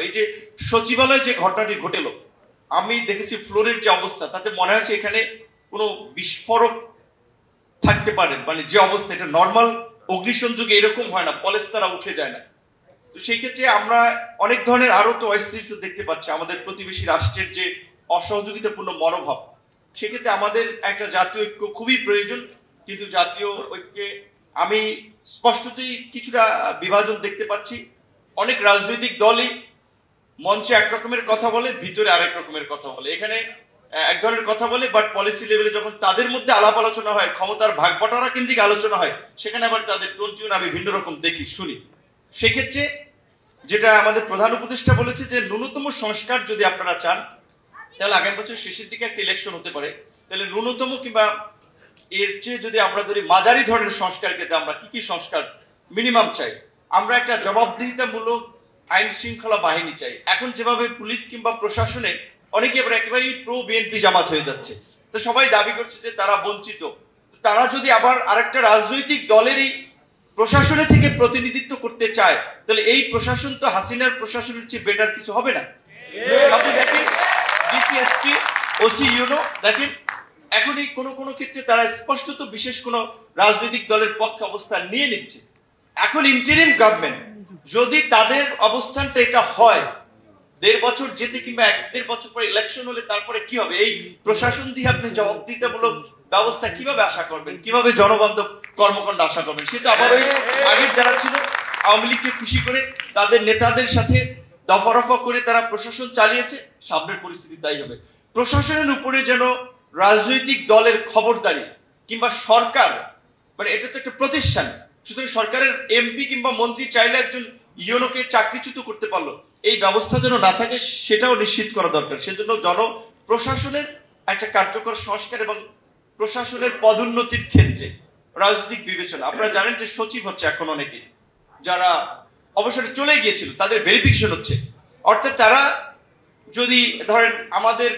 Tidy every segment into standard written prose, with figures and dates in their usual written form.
এই যে সচিবালয়ে যে ঘটনাটি ঘটেল, আমি দেখেছি ফ্লোরের যে অবস্থা, তাতে মনে হচ্ছে এখানে কোনো বিস্ফোরক থাকতে পারে, মানে যে অবস্থা, এটা নর্মাল অগ্নিসংযোগে এরকম হয় না, পলেস্তারা উঠে যায় না। তো সেই ক্ষেত্রে আমরা অনেক ধরনের আরো তো অস্থিরতা দেখতে পাচ্ছি, আমাদের প্রতিবেশী রাষ্ট্রের যে অসহযোগিতাপূর্ণ মনোভাব, সেক্ষেত্রে আমাদের একটা জাতীয় ঐক্য খুবই প্রয়োজন। কিন্তু জাতীয় ঐক্যে আমি স্পষ্টতই কিছুটা বিভাজন দেখতে পাচ্ছি। অনেক রাজনৈতিক দলই মঞ্চে এক রকমের কথা বলে, ভিতরে আরেক রকমের কথা বলে। এখানে এক ধরনের কথা বলে, বাট পলিসি লেভেলে যখন তাদের মধ্যে আলাপ আলোচনা হয়, ক্ষমতার ভাগ বটারা কেন্দ্রিক আলোচনা হয়, সেখানে আবার তাদের টোন টিউন আমি ভিন্ন রকম দেখি, শুনি। সেক্ষেত্রে যেটা আমাদের প্রধান উপদেষ্টা বলেছে যে ন্যূনতম সংস্কার যদি আপনারা চান, তাহলে আগামী বছর শেষের দিকে একটা ইলেকশন হতে পারে, তাহলে ন্যূনতম কিংবা এর চেয়ে যদি আমরা ধরি মাঝারি ধরনের সংস্কার ক্ষেত্রে আমরা কি কি সংস্কার মিনিমাম চাই। আমরা একটা জবাবদিহিতামূলক আইন শৃঙ্খলা বাহিনী চাই। এখন যেভাবে পুলিশ কিংবা প্রশাসনে অনেকে এবার একেবারেই প্রো বিএনপি জামাত হয়ে যাচ্ছে, তো সবাই দাবি করছে যে তারা বঞ্চিত। তারা যদি আবার আরেকটা রাজনৈতিক দলেরই প্রশাসনে থেকে প্রতিনিধিত্ব করতে চায়, তাহলে এই প্রশাসন তো হাসিনার প্রশাসনের চেয়ে বেটার কিছু হবে না। আপনি দেখেন ডিসিএসপি, ওসি ইউনো, দেখেন এখনই কোনো ক্ষেত্রে তারা স্পষ্টত বিশেষ কোনো রাজনৈতিক দলের পক্ষে অবস্থান নিয়ে নিচ্ছে। এখন ইন্টারিম গভর্নমেন্ট যদি তাদের অবস্থানটা এটা হয়, 1.5 বছর যেতে কিংবা 1-1.5 বছর পরে ইলেকশন হলে তারপরে কি হবে? এই প্রশাসন দিয়ে আপনি জবাবদিহিতামূলক ব্যবস্থা কিভাবে আশা করবেন, কিভাবে জনবান্ধব কর্মকাণ্ড আশা করবেন? সেটা আবার ওই আগের যারা ছিল আওয়ামী লীগকে খুশি করে তাদের নেতাদের সাথে দফারফা করে তারা প্রশাসন চালিয়েছে, সামনের পরিস্থিতি তাই হবে। প্রশাসনের উপরে যেন রাজনৈতিক দলের খবরদারি কিংবা সরকার, মানে এটা তো একটা প্রতিষ্ঠান, সুতরাং সরকারের এমপি কিংবা মন্ত্রী চাইলে একজন ইউনোকে চাকরিচ্যুত করতে পারলো, এই ব্যবস্থা যেন না থাকে, সেটাও নিশ্চিত করা দরকার। সেজন্য প্রশাসনের একটা কার্যকর সংস্কার এবং প্রশাসনের পদোন্নতির ক্ষেত্রে রাজনৈতিক বিবেচনা। আপনারা জানেন যে সচিব হচ্ছে এখন অনেকে, যারা অবসরে চলে গিয়েছিল তাদের ভেরিফিকেশন হচ্ছে। অর্থাৎ তারা যদি ধরেন আমাদের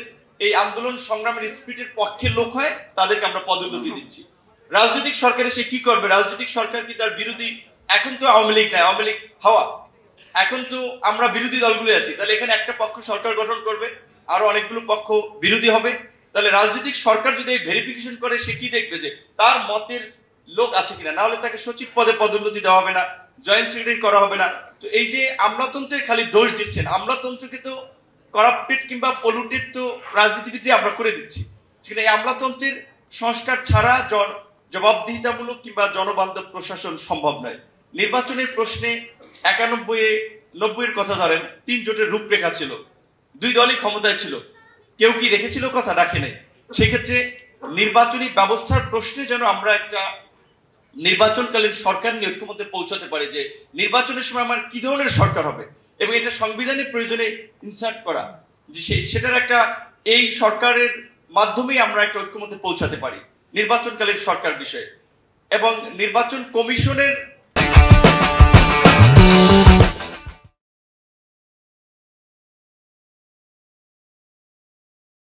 এই আন্দোলন সংগ্রামের স্পিরিটের পক্ষের লোক হয়, তাদেরকে আমরা পদোন্নতি দিচ্ছি। রাজনৈতিক সরকারে সে কি করবে? রাজনৈতিক সরকার কি তার বিরোধী? এখন তো আওয়ামী লীগ নাই, আওয়ামী লীগ হাওয়া, এখন তো আমরা বিরোধী দলগুলো আছি। তাহলে এখানে একটা পক্ষ সরকার গঠন করবে, আরো অনেকগুলো পক্ষ বিরোধী হবে। তাহলে রাজনৈতিক সরকার যদি এই ভেরিফিকেশন করে, সে কি দেখবে যে তার মতের লোক আছে কিনা, না হলে তাকে সচিব পদে পদোন্নতি দেওয়া হবে না, জয়েন্ট সেক্রেটারি করা হবে না। তো এই যে আমলাতন্ত্রের খালি দোষ দিচ্ছেন, আমলাতন্ত্রকে তো করাপ্টেড কিংবা পলিউটেড তো রাজনীতিবিদই আমরা করে দিচ্ছি। সেখানে এই আমলাতন্ত্রের সংস্কার ছাড়া জবাবদিহিতামূলক কিংবা জনবান্ধব প্রশাসন সম্ভব নয়। নির্বাচনের প্রশ্নে 91-90 কথা ধরেন, 3 জোটের রূপরেখা ছিল, 2 দলই ক্ষমতায় ছিল, কেউ কি রেখেছিল কথা? রাখে নাই। সেক্ষেত্রে নির্বাচনী ব্যবস্থার প্রশ্নে যেন আমরা একটা নির্বাচনকালীন সরকার নিয়ে ঐক্যমত্যে পৌঁছাতে পারে যে নির্বাচনের সময় আমার কি ধরনের সরকার হবে, এবং এটা সংবিধানের প্রয়োজনে ইনসার্ট করা, যে সেটার একটা এই সরকারের মাধ্যমেই আমরা একটা ঐক্যমত্যে পৌঁছাতে পারি নির্বাচনকালীন সরকার বিষয়ে। এবং নির্বাচন কমিশনের